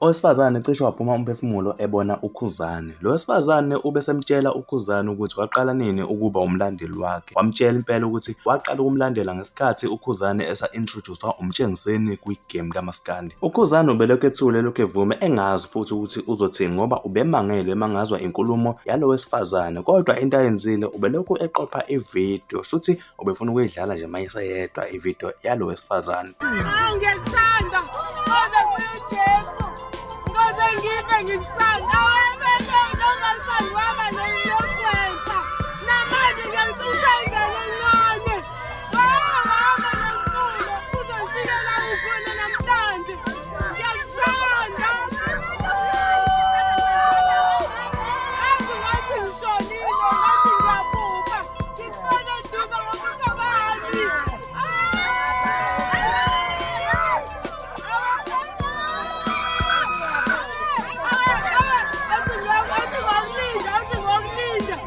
Owesifazane cishe waphuma umphefumulo ebona uKhuzani. Lo wesifazane ubesemtshela uKhuzani ukuthi waqala nini ukuba umlandeli wakhe. Wamtshela impela ukuthi waqala ukumlandela ngesikhathi uKhuzani esa-introduce-wa uMtshengiseni kwi-game kaMaskandi. UKhuzani ubelokhu ethule elokhu evume engazi futhi ukuthi uzothini ngoba ubemangele mangazwa inkulumo yalo wesifazane. Kodwa into ayenzile ubelokhu eqopha ividiyo, shuthi ubefuna ukuyidlala nje mayeseyedwa ividiyo yalo wesifazane. Ngiyakthanda ngoba kuyiJesu. Ngoba ngibe ngisanda. Awebebe nongasani waba